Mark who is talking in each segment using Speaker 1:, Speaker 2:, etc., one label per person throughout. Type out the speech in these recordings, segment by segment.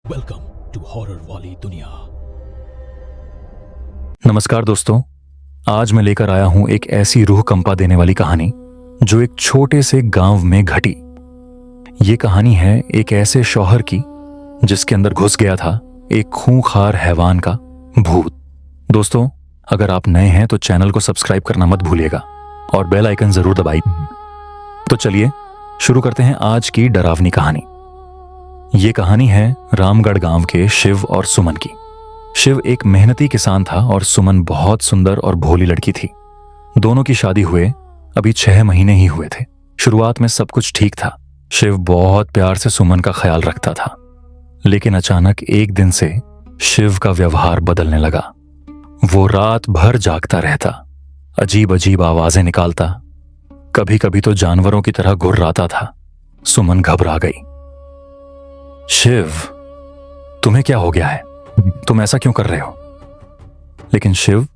Speaker 1: Welcome to horror वाली दुनिया।
Speaker 2: नमस्कार दोस्तों, आज मैं लेकर आया हूं एक ऐसी रूह कंपा देने वाली कहानी जो एक छोटे से गांव में घटी। ये कहानी है एक ऐसे शौहर की जिसके अंदर घुस गया था एक खूंखार हैवान का भूत। दोस्तों, अगर आप नए हैं तो चैनल को सब्सक्राइब करना मत भूलिएगा और बेल आइकन जरूर दबाइए। तो चलिए शुरू करते हैं आज की डरावनी कहानी। ये कहानी है रामगढ़ गांव के शिव और सुमन की। शिव एक मेहनती किसान था और सुमन बहुत सुंदर और भोली लड़की थी। दोनों की शादी हुए अभी 6 महीने ही हुए थे। शुरुआत में सब कुछ ठीक था। शिव बहुत प्यार से सुमन का ख्याल रखता था, लेकिन अचानक एक दिन से शिव का व्यवहार बदलने लगा। वो रात भर जागता रहता, अजीब अजीब आवाजें निकालता, कभी कभी तो जानवरों की तरह घुर्राता था। सुमन घबरा गई। शिव, तुम्हें क्या हो गया है? तुम ऐसा क्यों कर रहे हो? लेकिन शिव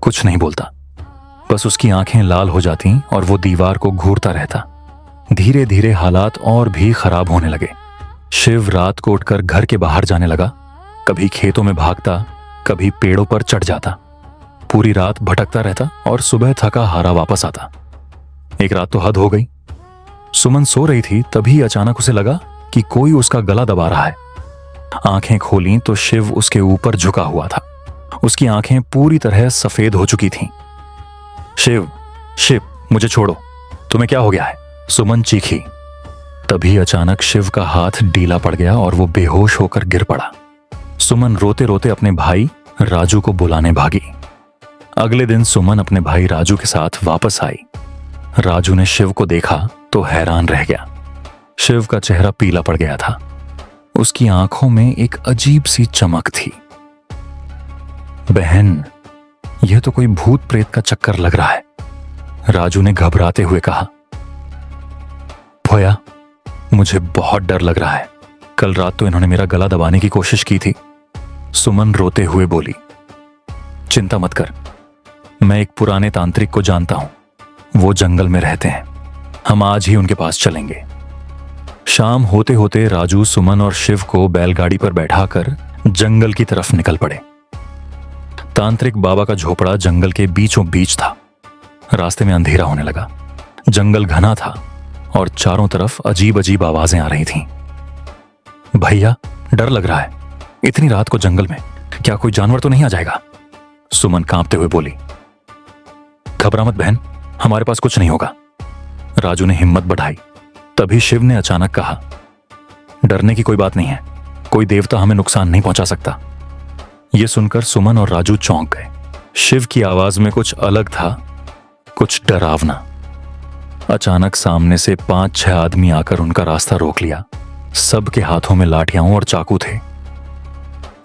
Speaker 2: कुछ नहीं बोलता, बस उसकी आंखें लाल हो जाती और वो दीवार को घूरता रहता। धीरे धीरे हालात और भी खराब होने लगे। शिव रात को उठकर घर के बाहर जाने लगा। कभी खेतों में भागता, कभी पेड़ों पर चढ़ जाता। पूरी रात भटकता रहता और सुबह थका हारा वापस आता। एक रात तो हद हो गई। सुमन सो रही थी, तभी अचानक उसे लगा कि कोई उसका गला दबा रहा है। आंखें खोलीं तो शिव उसके ऊपर झुका हुआ था। उसकी आंखें पूरी तरह सफेद हो चुकी थीं। शिव, शिव, मुझे छोड़ो, तुम्हें क्या हो गया है? सुमन चीखी। तभी अचानक शिव का हाथ ढीला पड़ गया और वो बेहोश होकर गिर पड़ा। सुमन रोते रोते अपने भाई राजू को बुलाने भागी। अगले दिन सुमन अपने भाई राजू के साथ वापस आई। राजू ने शिव को देखा तो हैरान रह गया। शिव का चेहरा पीला पड़ गया था। उसकी आंखों में एक अजीब सी चमक थी। बहन, यह तो कोई भूत प्रेत का चक्कर लग रहा है, राजू ने घबराते हुए कहा। भैया, मुझे बहुत डर लग रहा है। कल रात तो इन्होंने मेरा गला दबाने की कोशिश की थी, सुमन रोते हुए बोली। चिंता मत कर, मैं एक पुराने तांत्रिक को जानता हूं। वो जंगल में रहते हैं, हम आज ही उनके पास चलेंगे। शाम होते होते राजू, सुमन और शिव को बैलगाड़ी पर बैठाकर जंगल की तरफ निकल पड़े। तांत्रिक बाबा का झोपड़ा जंगल के बीचों बीच था। रास्ते में अंधेरा होने लगा। जंगल घना था और चारों तरफ अजीब अजीब आवाजें आ रही थीं। भैया, डर लग रहा है। इतनी रात को जंगल में क्या कोई जानवर तो नहीं आ जाएगा? सुमन कांपते हुए बोली। घबरा मत बहन, हमारे पास कुछ नहीं होगा, राजू ने हिम्मत बढ़ाई। तभी शिव ने अचानक कहा, डरने की कोई बात नहीं है, कोई देवता हमें नुकसान नहीं पहुंचा सकता। यह सुनकर सुमन और राजू चौंक गए। शिव की आवाज में कुछ अलग था, कुछ डरावना। अचानक सामने से 5-6 आदमी आकर उनका रास्ता रोक लिया। सबके हाथों में लाठियां और चाकू थे।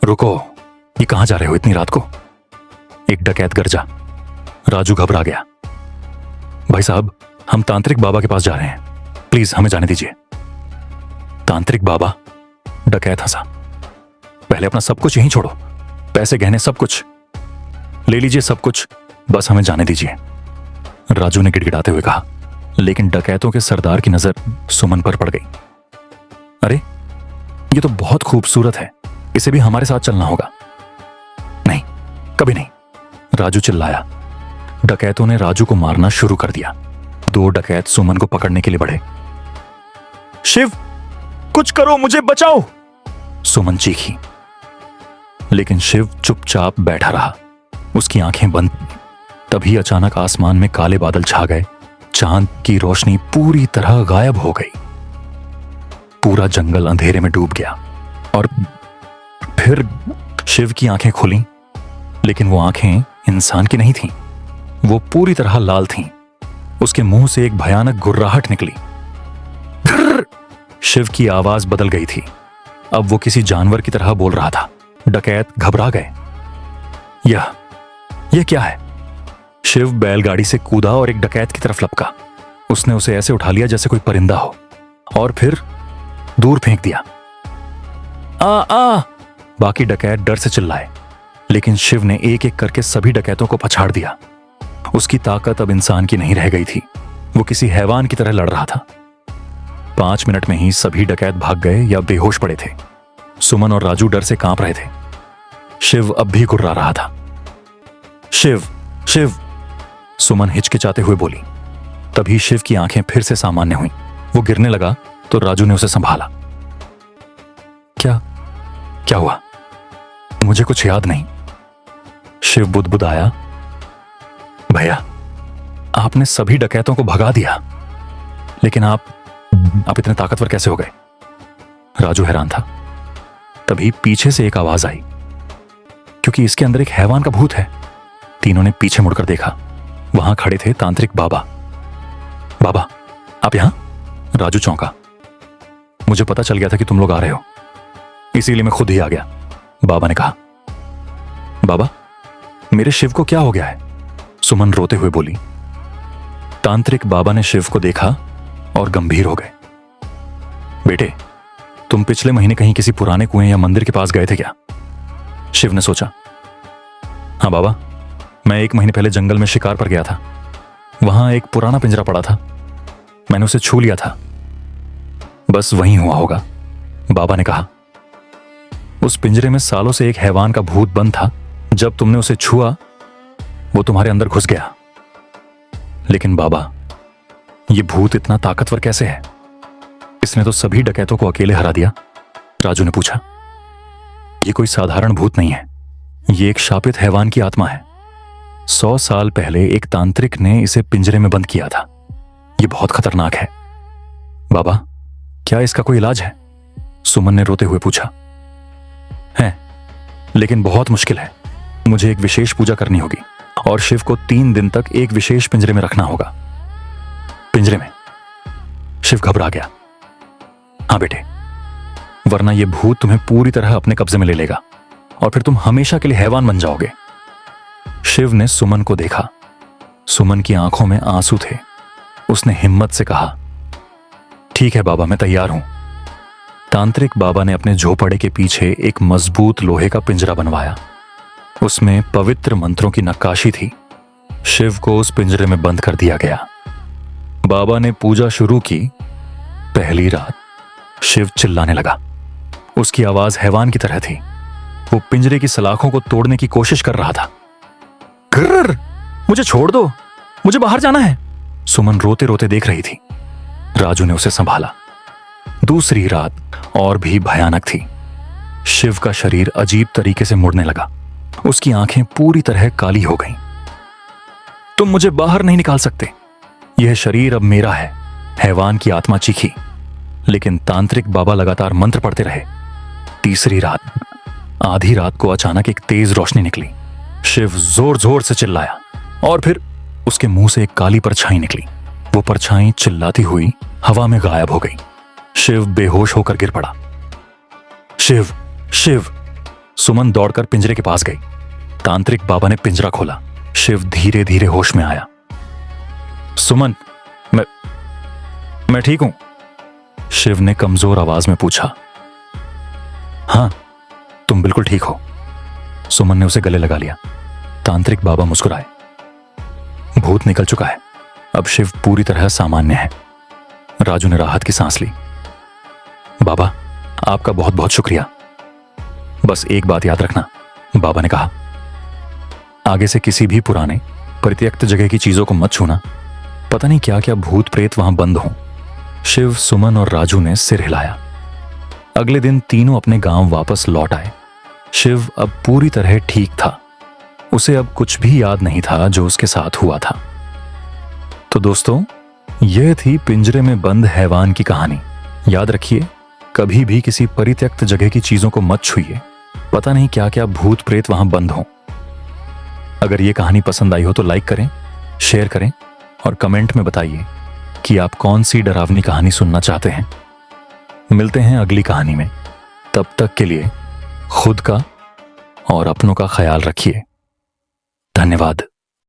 Speaker 2: रुको, ये कहां जा रहे हो इतनी रात को? एक डकैत गरजा। राजू घबरा गया। भाई साहब, हम तांत्रिक बाबा के पास जा रहे हैं, प्लीज हमें जाने दीजिए। तांत्रिक बाबा? डकैत हंसा। पहले अपना सब कुछ यहीं छोड़ो, पैसे गहने सब कुछ ले लीजिए, सब कुछ, बस हमें जाने दीजिए, राजू ने गिड़गिड़ाते हुए कहा। लेकिन डकैतों के सरदार की नजर सुमन पर पड़ गई। अरे, ये तो बहुत खूबसूरत है, इसे भी हमारे साथ चलना होगा। नहीं, कभी नहीं, राजू चिल्लाया। डकैतों ने राजू को मारना शुरू कर दिया। 2 डकैत सुमन को पकड़ने के लिए बढ़े। शिव, कुछ करो, मुझे बचाओ, सुमन चीखी। लेकिन शिव चुपचाप बैठा रहा, उसकी आंखें बंद। तभी अचानक आसमान में काले बादल छा गए। चांद की रोशनी पूरी तरह गायब हो गई। पूरा जंगल अंधेरे में डूब गया और फिर शिव की आंखें खुली, लेकिन वो आंखें इंसान की नहीं थीं। वो पूरी तरह लाल थीं। उसके मुंह से एक भयानक गुर्राहट निकली। शिव की आवाज बदल गई थी। अब वो किसी जानवर की तरह बोल रहा था। डकैत घबरा गए। यह क्या है? शिव बैलगाड़ी से कूदा और एक डकैत की तरफ लपका। उसने उसे ऐसे उठा लिया जैसे कोई परिंदा हो और फिर दूर फेंक दिया। आ! बाकी डकैत डर से चिल्लाए, लेकिन शिव ने एक एक करके सभी डकैतों को पछाड़ दिया। उसकी ताकत अब इंसान की नहीं रह गई थी। वो किसी हैवान की तरह लड़ रहा था। 5 मिनट में ही सभी डकैत भाग गए या बेहोश पड़े थे। सुमन और राजू डर से कांप रहे थे। शिव अब भी गुर्रा रहा था। शिव, शिव, सुमन हिचकिचाते हुए बोली। तभी शिव की आंखें फिर से सामान्य हुई। वो गिरने लगा तो राजू ने उसे संभाला। क्या क्या हुआ? मुझे कुछ याद नहीं। शिव बुदबुदाया। भैया, आपने सभी डकैतों को भगा दिया, लेकिन आप इतने ताकतवर कैसे हो गए? राजू हैरान था। तभी पीछे से एक आवाज आई, क्योंकि इसके अंदर एक हैवान का भूत है। तीनों ने पीछे मुड़कर देखा। वहां खड़े थे तांत्रिक बाबा। बाबा, आप यहां? राजू चौंका। मुझे पता चल गया था कि तुम लोग आ रहे हो, इसीलिए मैं खुद ही आ गया, बाबा ने कहा। बाबा, मेरे शिव को क्या हो गया है? सुमन रोते हुए बोली। तांत्रिक बाबा ने शिव को देखा और गंभीर हो गए। बेटे, तुम पिछले महीने कहीं किसी पुराने कुएं या मंदिर के पास गए थे क्या? शिव ने सोचा। हाँ बाबा, मैं 1 महीने पहले जंगल में शिकार पर गया था। वहां एक पुराना पिंजरा पड़ा था, मैंने उसे छू लिया था। बस वहीं हुआ होगा, बाबा ने कहा। उस पिंजरे में सालों से एक हैवान का भूत बंद था। जब तुमने उसे छुआ, वो तुम्हारे अंदर घुस गया। लेकिन बाबा, ये भूत इतना ताकतवर कैसे है? इसने तो सभी डकैतों को अकेले हरा दिया। राजू ने पूछा। ये कोई साधारण भूत नहीं है, ये एक शापित हैवान की आत्मा है। 100 साल पहले एक तांत्रिक ने इसे पिंजरे में बंद किया था। ये बहुत खतरनाक है। बाबा, क्या इसका कोई इलाज है? सुमन ने रोते हुए पूछा। है, लेकिन बहुत मुश्किल है। मुझे एक विशेष पूजा करनी होगी और शिव को 3 दिन तक एक विशेष पिंजरे में रखना होगा। पिंजरे में? शिव घबरा गया। हाँ बेटे, वरना यह भूत तुम्हें पूरी तरह अपने कब्जे में ले लेगा और फिर तुम हमेशा के लिए हैवान बन जाओगे। शिव ने सुमन को देखा। सुमन की आंखों में आंसू थे। उसने हिम्मत से कहा, ठीक है बाबा, मैं तैयार हूं। तांत्रिक बाबा ने अपने झोपड़े के पीछे एक मजबूत लोहे का पिंजरा बनवाया। उसमें पवित्र मंत्रों की नक्काशी थी। शिव को उस पिंजरे में बंद कर दिया गया। बाबा ने पूजा शुरू की। पहली रात शिव चिल्लाने लगा। उसकी आवाज हैवान की तरह थी। वो पिंजरे की सलाखों को तोड़ने की कोशिश कर रहा था। ग्रर, मुझे छोड़ दो, मुझे बाहर जाना है। सुमन रोते रोते देख रही थी। राजू ने उसे संभाला। दूसरी रात और भी भयानक थी। शिव का शरीर अजीब तरीके से मुड़ने लगा। उसकी आंखें पूरी तरह काली हो गईं। तुम मुझे बाहर नहीं निकाल सकते, यह शरीर अब मेरा है, हैवान की आत्मा चीखी। लेकिन तांत्रिक बाबा लगातार मंत्र पढ़ते रहे। तीसरी रात, आधी रात को अचानक एक तेज रोशनी निकली। शिव जोर जोर से चिल्लाया और फिर उसके मुंह से एक काली परछाई निकली। वो परछाई चिल्लाती हुई हवा में गायब हो गई। शिव बेहोश होकर गिर पड़ा। शिव, शिव! सुमन दौड़कर पिंजरे के पास गई। तांत्रिक बाबा ने पिंजरा खोला। शिव धीरे धीरे होश में आया। सुमन, मैं ठीक हूं? शिव ने कमजोर आवाज में पूछा। हां, तुम बिल्कुल ठीक हो। सुमन ने उसे गले लगा लिया। तांत्रिक बाबा मुस्कुराए। भूत निकल चुका है, अब शिव पूरी तरह सामान्य है। राजू ने राहत की सांस ली। बाबा, आपका बहुत बहुत शुक्रिया। बस एक बात याद रखना, बाबा ने कहा। आगे से किसी भी पुराने परित्यक्त जगह की चीजों को मत छूना। पता नहीं क्या क्या भूत प्रेत वहां बंद हों। शिव, सुमन और राजू ने सिर हिलाया। अगले दिन तीनों अपने गांव वापस लौट आए। शिव अब पूरी तरह ठीक था। उसे अब कुछ भी याद नहीं था जो उसके साथ हुआ था। तो दोस्तों, यह थी पिंजरे में बंद हैवान की कहानी। याद रखिए, कभी भी किसी परित्यक्त जगह की चीजों को मत छूइए। पता नहीं क्या क्या भूत प्रेत वहां बंद हों। अगर यह कहानी पसंद आई हो तो लाइक करें, शेयर करें और कमेंट में बताइए कि आप कौन सी डरावनी कहानी सुनना चाहते हैं। मिलते हैं अगली कहानी में। तब तक के लिए खुद का और अपनों का ख्याल रखिए। धन्यवाद।